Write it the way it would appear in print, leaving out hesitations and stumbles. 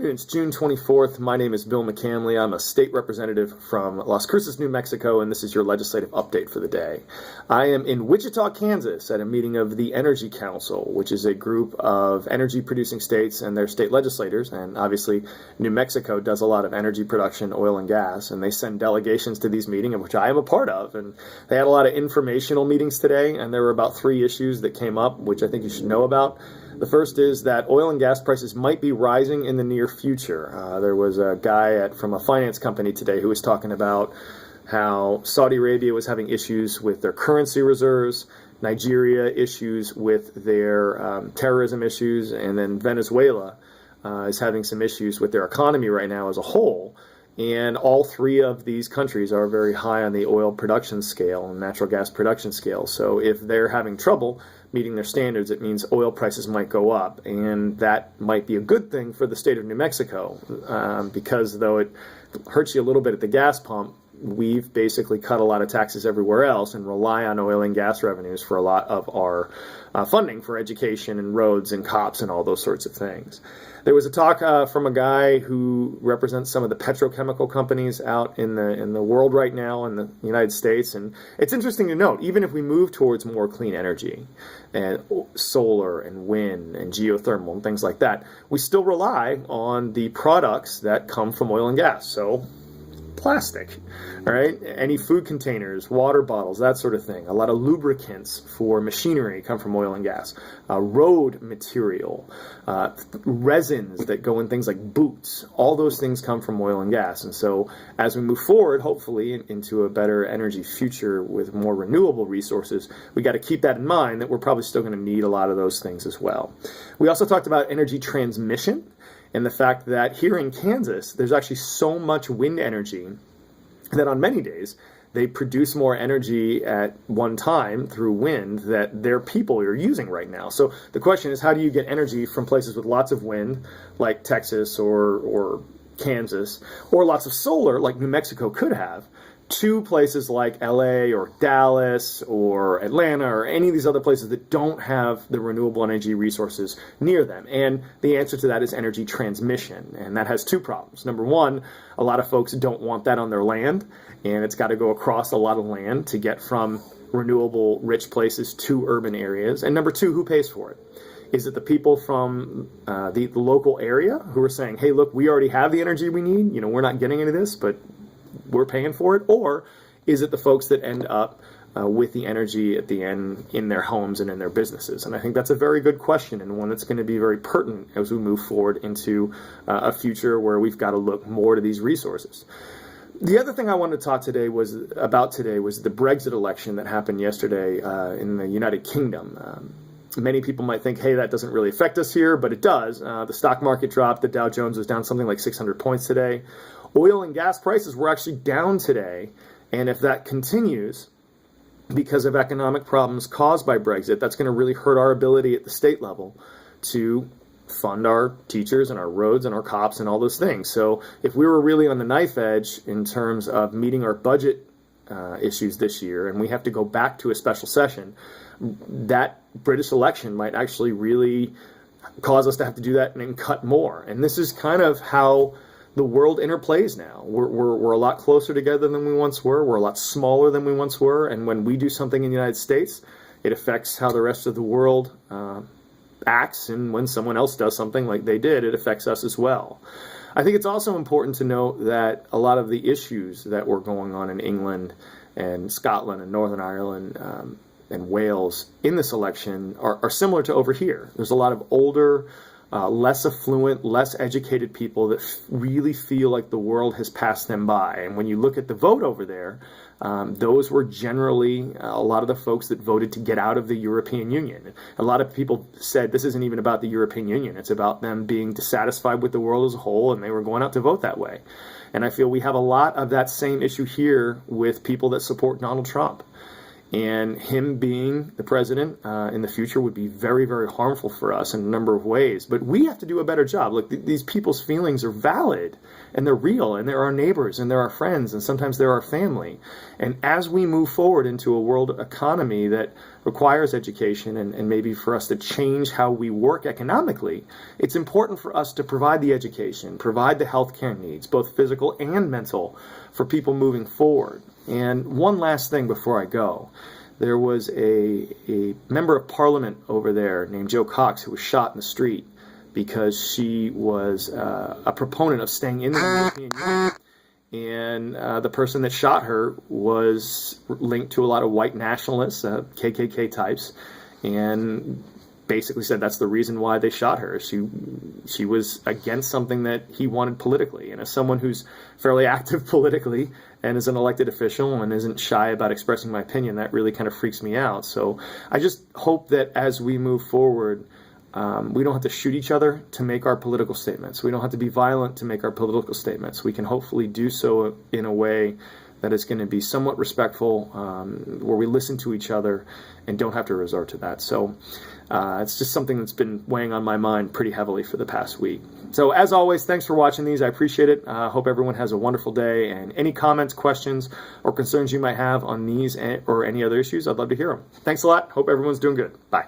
afternoon. It's June 24th. My name is Bill McCamley. I'm a state representative from Las Cruces, New Mexico, and this is your legislative update for the day. I am in Wichita, Kansas at a meeting of the Energy Council, which is a group of energy-producing states and their state legislators, and obviously New Mexico does a lot of energy production, oil and gas, and they send delegations to these meetings, of which I am a part of, and they had a lot of informational meetings today, and there were about 3 issues that came up, which I think you should know about. The first is that oil and gas prices might be rising in the near future. There was a guy from a finance company today who was talking about how Saudi Arabia was having issues with their currency reserves, Nigeria issues with their terrorism issues, and then Venezuela is having some issues with their economy right now as a whole. And all 3 of these countries are very high on the oil production scale and natural gas production scale. So if they're having trouble meeting their standards, it means oil prices might go up. And that might be a good thing for the state of New Mexico because though it hurts you a little bit at the gas pump, we've basically cut a lot of taxes everywhere else and rely on oil and gas revenues for a lot of our funding for education and roads and cops and all those sorts of things. There was a talk from a guy who represents some of the petrochemical companies out in the world right now in the United States, and it's interesting to note, even if we move towards more clean energy and solar and wind and geothermal and things like that, we still rely on the products that come from oil and gas. So plastic, all right? Any food containers, water bottles, that sort of thing. A lot of lubricants for machinery come from oil and gas. Road material, resins that go in things like boots, all those things come from oil and gas. And so as we move forward, hopefully, into a better energy future with more renewable resources, we got to keep that in mind that we're probably still going to need a lot of those things as well. We also talked about energy transmission, and the fact that here in Kansas, there's actually so much wind energy that on many days, they produce more energy at one time through wind that their people are using right now. So the question is, how do you get energy from places with lots of wind, like Texas or Kansas, or lots of solar, like New Mexico could have, to places like LA or Dallas or Atlanta or any of these other places that don't have the renewable energy resources near them? And the answer to that is energy transmission. And that has 2 problems. Number one, a lot of folks don't want that on their land, and it's got to go across a lot of land to get from renewable rich places to urban areas. And number 2, who pays for it? Is it the people from the local area who are saying, hey, look, we already have the energy we need, we're not getting any of this, but we're paying for it? Or is it the folks that end up with the energy at the end in their homes and in their businesses? And I think that's a very good question, and one that's going to be very pertinent as we move forward into a future where we've got to look more to these resources. The other thing I wanted to talk about today was the Brexit election that happened yesterday in the United Kingdom. Many people might think, hey, that doesn't really affect us here, but it does. The stock market dropped. The Dow Jones was down something like 600 points today. Oil and gas prices were actually down today, and if that continues because of economic problems caused by Brexit, that's going to really hurt our ability at the state level to fund our teachers and our roads and our cops and all those things. So if we were really on the knife edge in terms of meeting our budget issues this year, and we have to go back to a special session, that British election might actually really cause us to have to do that and cut more. And this is kind of how the world interplays now. We're a lot closer together than we once were. We're a lot smaller than we once were. And when we do something in the United States, it affects how the rest of the world acts. And when someone else does something like they did, it affects us as well. I think it's also important to note that a lot of the issues that were going on in England and Scotland and Northern Ireland and Wales in this election are similar to over here. There's a lot of older, less affluent, less educated people that really feel like the world has passed them by. And when you look at the vote over there, those were generally a lot of the folks that voted to get out of the European Union. A lot of people said this isn't even about the European Union. It's about them being dissatisfied with the world as a whole, and they were going out to vote that way. And I feel we have a lot of that same issue here with people that support Donald Trump. And him being the president in the future would be very, very harmful for us in a number of ways. But we have to do a better job. Look, these people's feelings are valid, and they're real, and they're our neighbors, and they're our friends, and sometimes they're our family. And as we move forward into a world economy that requires education, and maybe for us to change how we work economically, it's important for us to provide the education, provide the healthcare needs, both physical and mental, for people moving forward. And one last thing before I go. There was a member of parliament over there named Jo Cox who was shot in the street because she was a proponent of staying in the European Union. And the person that shot her was linked to a lot of white nationalists, KKK types, and basically said that's the reason why they shot her. She was against something that he wanted politically. And as someone who's fairly active politically and is an elected official and isn't shy about expressing my opinion, that really kind of freaks me out. So I just hope that as we move forward, we don't have to shoot each other to make our political statements. We don't have to be violent to make our political statements. We can hopefully do so in a way that is going to be somewhat respectful, where we listen to each other and don't have to resort to that. So it's just something that's been weighing on my mind pretty heavily for the past week. So as always, thanks for watching these. I appreciate it. Hope everyone has a wonderful day. And any comments, questions, or concerns you might have on these or any other issues, I'd love to hear them. Thanks a lot. Hope everyone's doing good. Bye.